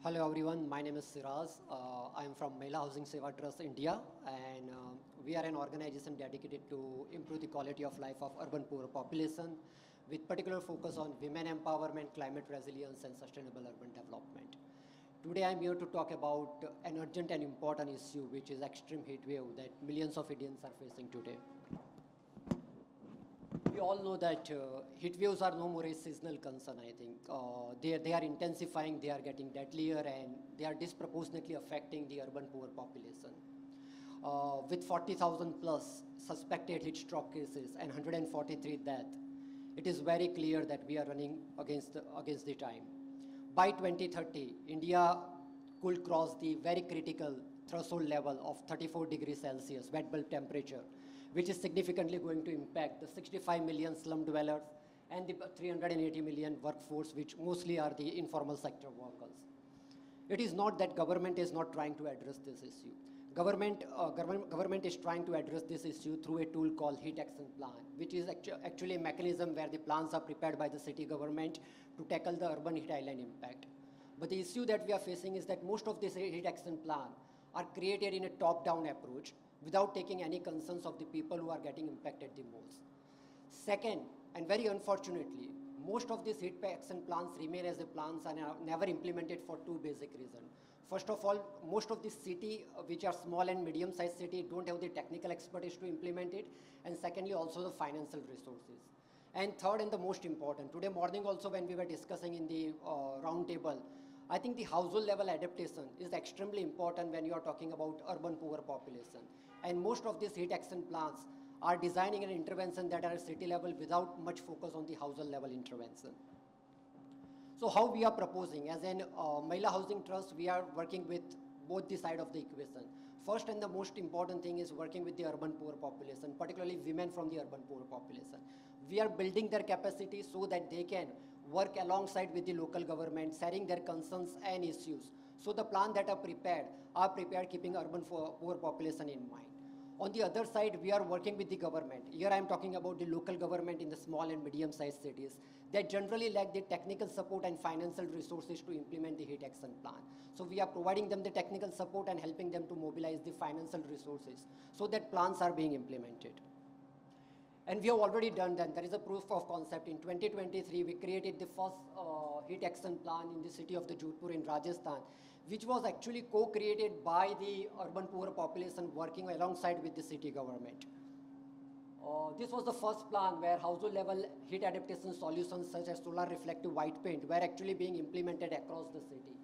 Hello everyone, my name is Siraz. I am from Mahila Housing Seva Trust India, and we are an organization dedicated to improve the quality of life of urban poor population with particular focus on women empowerment, climate resilience and sustainable urban development. Today I am here to talk about an urgent and important issue, which is extreme heat wave that millions of Indians are facing today. We all know that heat waves are no more a seasonal concern, I think. They are intensifying, they are getting deadlier, and they are disproportionately affecting the urban poor population. With 40,000 plus suspected heat stroke cases and 143 deaths, it is very clear that we are running against the time. By 2030, India could cross the very critical threshold level of 34 degrees Celsius wet bulb temperature, which is significantly going to impact the 65 million slum dwellers and the 380 million workforce, which mostly are the informal sector workers. It is not that government is not trying to address this issue. Government is trying to address this issue through a tool called Heat Action Plan, which is actually a mechanism where the plans are prepared by the city government to tackle the urban heat island impact. But the issue that we are facing is that most of these Heat Action Plan are created in a top-down approach without taking any concerns of the people who are getting impacted the most. Second, and very unfortunately, most of these heat action plans remain as the plans and are never implemented for two basic reasons. First of all, most of the cities, which are small and medium-sized cities, don't have the technical expertise to implement it. And secondly, also the financial resources. And third, and the most important, today morning also when we were discussing in the round table, I think the household level adaptation is extremely important when you are talking about urban poor population. And most of these heat action plans are designing an intervention that are at city level without much focus on the household level intervention. So how we are proposing, as an Mahila Housing Trust, we are working with both the side of the equation. First and the most important thing is working with the urban poor population, particularly women from the urban poor population. We are building their capacity so that they can work alongside with the local government, sharing their concerns and issues. So the plan that are prepared keeping urban poor population in mind. On the other side, we are working with the government. Here I am talking about the local government in the small and medium-sized cities that generally lack the technical support and financial resources to implement the heat action plan. So we are providing them the technical support and helping them to mobilize the financial resources so that plans are being implemented. And we have already done that. There is a proof of concept. In 2023, we created the first heat action plan in the city of the Jodhpur in Rajasthan, which was actually co-created by the urban poor population working alongside with the city government. This was the first plan where household level heat adaptation solutions such as solar reflective white paint were actually being implemented across the city.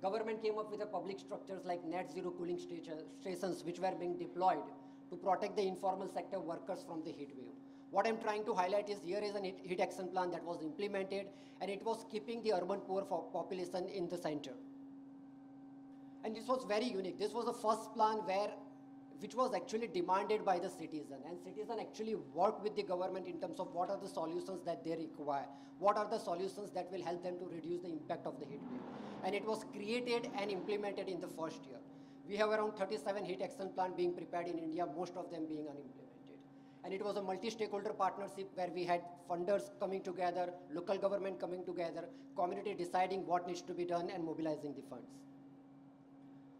Government came up with a public structures like net zero cooling stations which were being deployed to protect the informal sector workers from the heat wave. What I'm trying to highlight is here is a heat action plan that was implemented, and it was keeping the urban poor population in the center. And this was very unique. This was the first plan which was actually demanded by the citizen, and citizen actually worked with the government in terms of what are the solutions that they require, what are the solutions that will help them to reduce the impact of the heat wave. And it was created and implemented in the first year. We have around 37 heat action plans being prepared in India, most of them being unimplemented. And it was a multi-stakeholder partnership where we had funders coming together, local government coming together, community deciding what needs to be done and mobilizing the funds.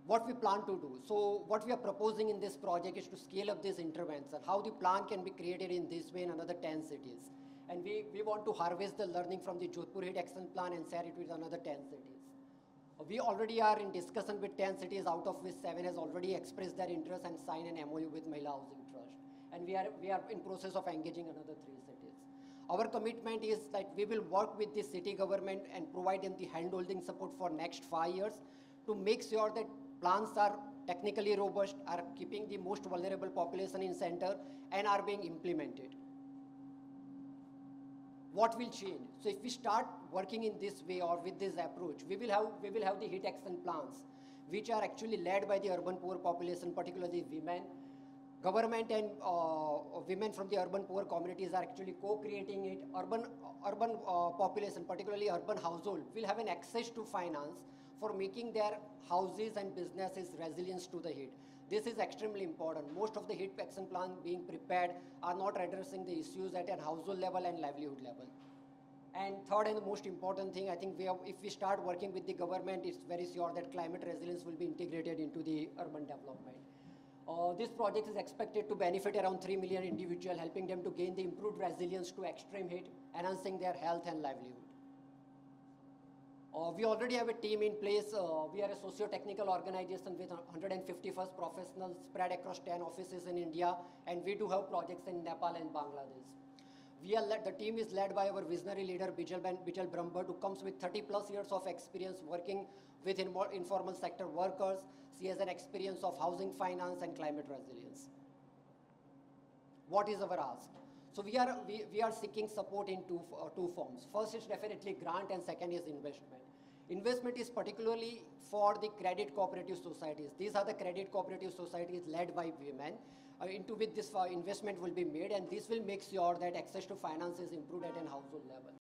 What we plan to do. So what we are proposing in this project is to scale up this intervention, how the plan can be created in this way in another 10 cities. And we want to harvest the learning from the Jodhpur heat action plan and share it with another 10 cities. We already are in discussion with 10 cities, out of which 7 has already expressed their interest and signed an MOU with Mahila Housing Trust. And we are in process of engaging another 3 cities. Our commitment is that we will work with the city government and provide them the hand-holding support for next 5 years to make sure that plans are technically robust, are keeping the most vulnerable population in center, and are being implemented. What will change? So if we start working in this way or with this approach, we will have the heat action plans, which are actually led by the urban poor population, particularly women. Government and women from the urban poor communities are actually co-creating it. Urban population, particularly urban household, will have an access to finance for making their houses and businesses resilient to the heat. This is extremely important. Most of the heat action plans being prepared are not addressing the issues at a household level and livelihood level. And third and the most important thing, I think if we start working with the government, it's very sure that climate resilience will be integrated into the urban development. This project is expected to benefit around 3 million individuals, helping them to gain the improved resilience to extreme heat, enhancing their health and livelihood. We already have a team in place. We are a socio-technical organization with 151st professionals spread across 10 offices in India, and we do have projects in Nepal and Bangladesh. The team is led by our visionary leader, Bijal Brahmbhatt, who comes with 30 plus years of experience working with informal sector workers. She has an experience of housing finance and climate resilience. What is our ask? So we are seeking support in two forms. First is definitely grant, and second is investment. Investment is particularly for the credit cooperative societies. These are the credit cooperative societies led by women, into which this investment will be made, and this will make sure that access to finance is improved at an household level.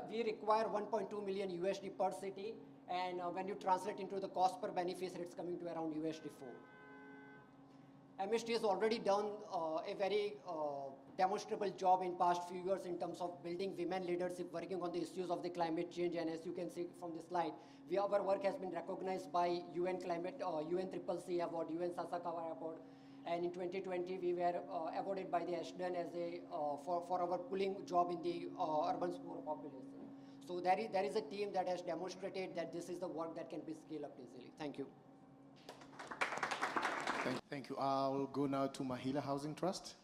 We require 1.2 million USD per city, and when you translate into the cost per beneficiary, it's coming to around USD 4. MST has already done a very demonstrable job in past few years in terms of building women leadership, working on the issues of the climate change, and as you can see from the slide, our work has been recognized by UN CCC Award, UN Sasakawa Award, and in 2020 we were awarded by the Ashton as for our pulling job in the urban poor population. So there is a team that has demonstrated that this is the work that can be scaled up easily. Thank you. Thank you. I'll go now to Mahila Housing Trust.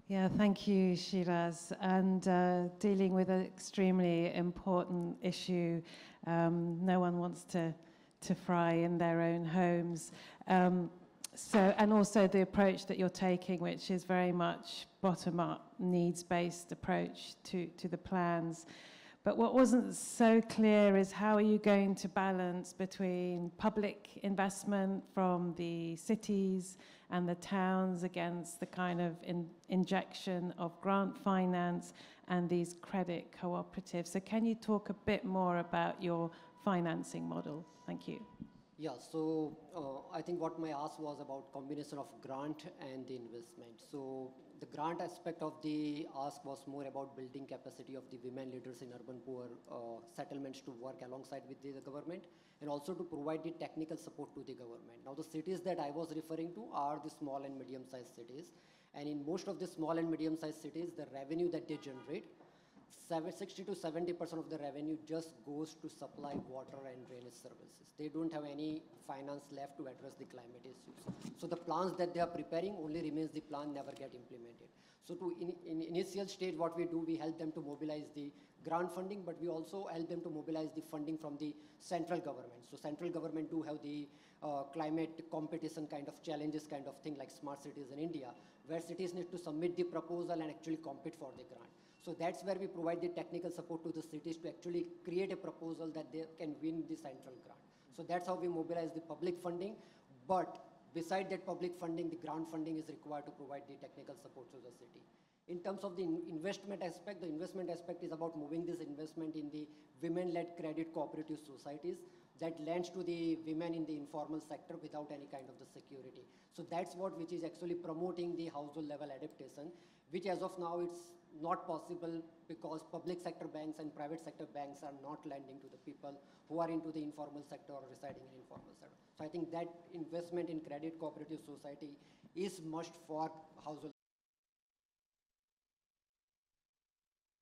Yeah, thank you, Shiraz. And dealing with an extremely important issue, no one wants to fry in their own homes. And also the approach that you're taking, which is very much bottom-up, needs-based approach to the plans. But what wasn't so clear is how are you going to balance between public investment from the cities and the towns against the kind of injection of grant finance and these credit cooperatives. So can you talk a bit more about your financing model? Thank you. Yeah, so I think what my ask was about combination of grant and the investment. So the grant aspect of the ask was more about building capacity of the women leaders in urban poor settlements to work alongside with the government, and also to provide the technical support to the government. Now the cities that I was referring to are the small and medium-sized cities, and in most of the small and medium-sized cities, the revenue that they generate, 60 to 70% of the revenue just goes to supply water and drainage services. They don't have any finance left to address the climate issues. So the plans that they are preparing only remains the plan, never get implemented. So in initial stage, what we do, we help them to mobilize the grant funding, but we also help them to mobilize the funding from the central government. So central government do have the climate competition kind of challenges kind of thing like smart cities in India, where cities need to submit the proposal and actually compete for the grant. So that's where we provide the technical support to the cities to actually create a proposal that they can win the central grant. So that's how we mobilize the public funding. But beside that public funding, the grant funding is required to provide the technical support to the city. In terms of the investment aspect, the investment aspect is about moving this investment in the women-led credit cooperative societies that lends to the women in the informal sector without any kind of the security. So that's which is actually promoting the household level adaptation, which as of now it's not possible because public sector banks and private sector banks are not lending to the people who are into the informal sector or residing in informal sector. So I think that investment in credit cooperative society is must for household